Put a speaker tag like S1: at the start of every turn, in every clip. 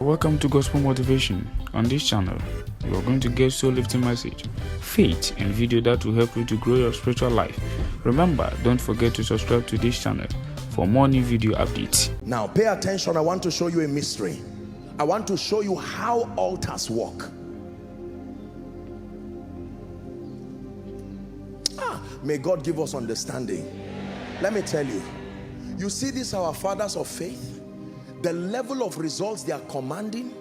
S1: Welcome to Gospel Motivation. On this channel, you are going to get soul-lifting message, faith, and video that will help you to grow your spiritual life. Remember, don't forget to subscribe to this channel for more new video updates.
S2: Now, pay attention. I want to show you a mystery. I want to show you how altars work. May God give us understanding. Let me tell you, you see these our fathers of faith, the level of results they are commanding.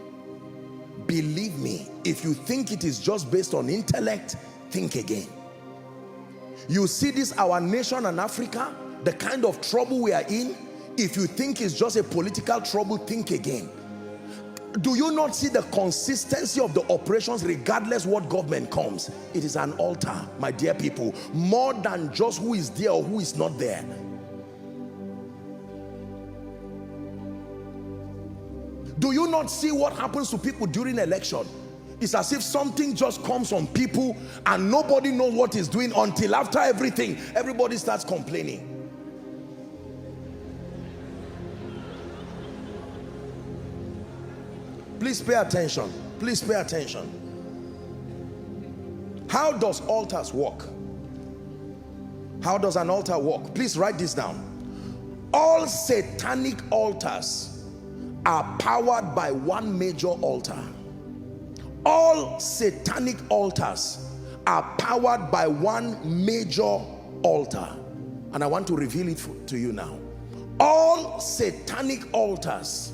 S2: Believe me, if you think it is just based on intellect, think again. You see this our nation and Africa, the kind of trouble we are in. If you think it's just a political trouble, think again. Do you not see the consistency of the operations regardless what government comes? It is an altar, my dear people, more than just who is there or who is not there. Do you not see what happens to people during election? It's as if something just comes on people and nobody knows what is doing until after everything, everybody starts complaining. Please pay attention. Please pay attention. How does altars work? How does an altar work? Please write this down. All satanic altars are powered by one major altar. All satanic altars are powered by one major altar. And I want to reveal it to you now. All satanic altars,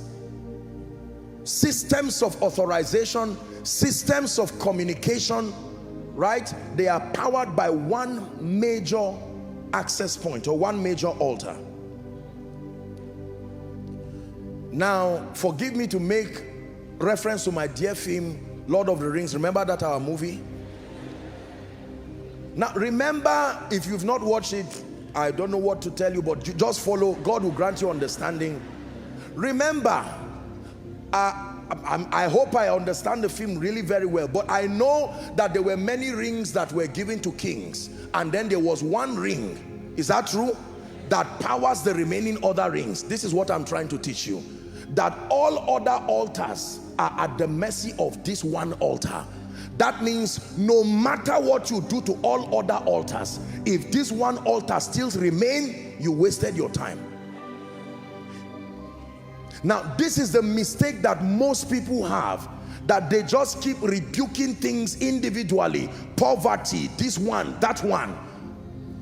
S2: systems of authorization, systems of communication, right? They are powered by one major access point or one major altar. Now, forgive me to make reference to my dear film, Lord of the Rings. Remember that our movie? Now, remember, if you've not watched it, I don't know what to tell you, but you just follow. God will grant you understanding. Remember, I hope I understand the film really very well, but I know that there were many rings that were given to kings, and then there was one ring, is that true, that powers the remaining other rings. This is what I'm trying to teach you, that all other altars are at the mercy of this one altar. That means no matter what you do to all other altars, if this one altar still remain, you wasted your time. Now, this is the mistake that most people have, that they just keep rebuking things individually. Poverty, this one, that one.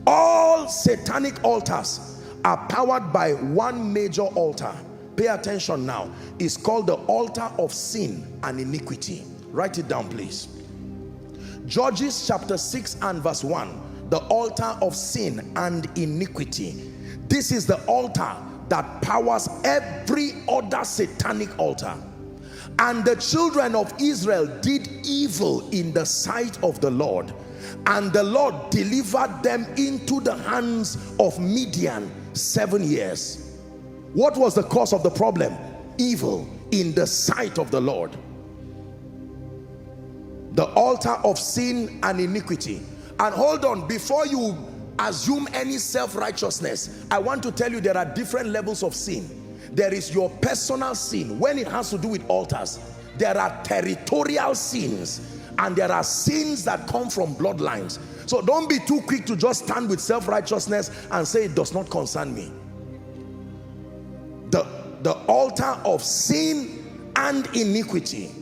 S2: All satanic altars are powered by one major altar. Pay attention now. It's called the altar of sin and iniquity. Write it down, please. Judges chapter 6 and verse 1. The altar of sin and iniquity. This is the altar that powers every other satanic altar. And the children of Israel did evil in the sight of the Lord, and the Lord delivered them into the hands of Midian 7 years. What was the cause of the problem? Evil in the sight of the Lord. The altar of sin and iniquity. And hold on, before you assume any self-righteousness, I want to tell you there are different levels of sin. There is your personal sin when it has to do with altars. There are territorial sins, and there are sins that come from bloodlines. So don't be too quick to just stand with self-righteousness and say it does not concern me. The altar of sin and iniquity.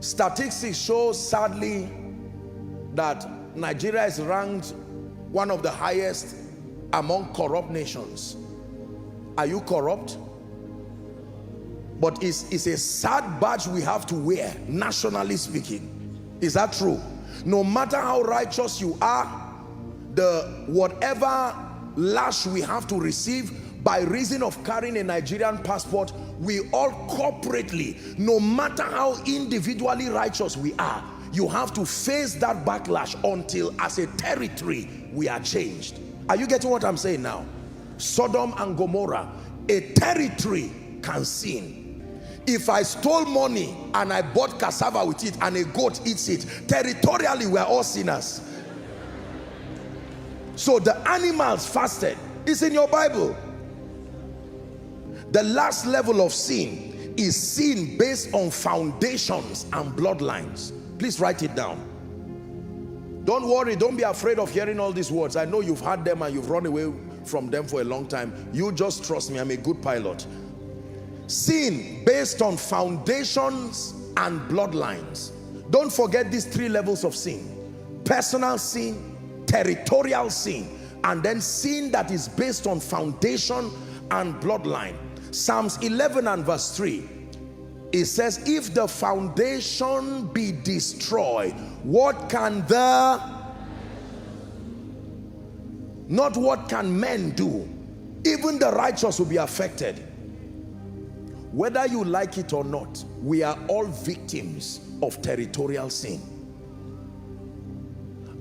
S2: Statistics show, sadly, that Nigeria is ranked one of the highest among corrupt nations. Are you corrupt? But it's a sad badge we have to wear, nationally speaking. Is that true? No matter how righteous you are, whatever lash we have to receive by reason of carrying a Nigerian passport, we all corporately, no matter how individually righteous we are, you have to face that backlash until as a territory we are changed. Are you getting what I'm saying now? Sodom and Gomorrah, a territory can sin. If I stole money and I bought cassava with it and a goat eats it, territorially we are all sinners. So the animals fasted. It's in your Bible. The last level of sin is sin based on foundations and bloodlines. Please write it down. Don't worry, don't be afraid of hearing all these words. I know you've heard them and you've run away from them for a long time. You just trust me, I'm a good pilot. Sin based on foundations and bloodlines. Don't forget these three levels of sin: personal sin, territorial sin, and then sin that is based on foundation and bloodline. Psalms 11 and verse 3, it says, if the foundation be destroyed, what can not what can men do? Even the righteous will be affected. Whether you like it or not, we are all victims of territorial sin.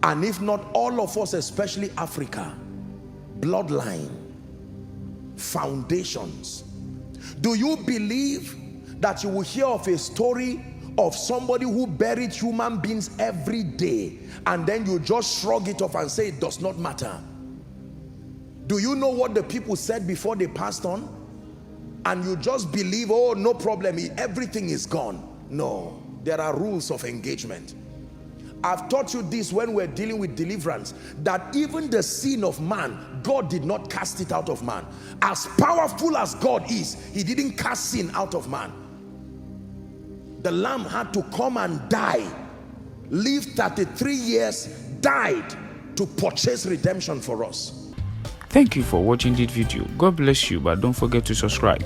S2: And if not all of us, especially Africa, bloodline, foundations. Do you believe that you will hear of a story of somebody who buried human beings every day and then you just shrug it off and say it does not matter? Do you know what the people said before they passed on? And you just believe, oh, no problem, everything is gone. No, there are rules of engagement. I've taught you this when we're dealing with deliverance, that even the sin of man, God did not cast it out of man. As powerful as God is, he didn't cast sin out of man. The lamb had to come and die, live 33 years, died to purchase redemption for us.
S1: Thank you for watching this video. God bless you, but don't forget to subscribe.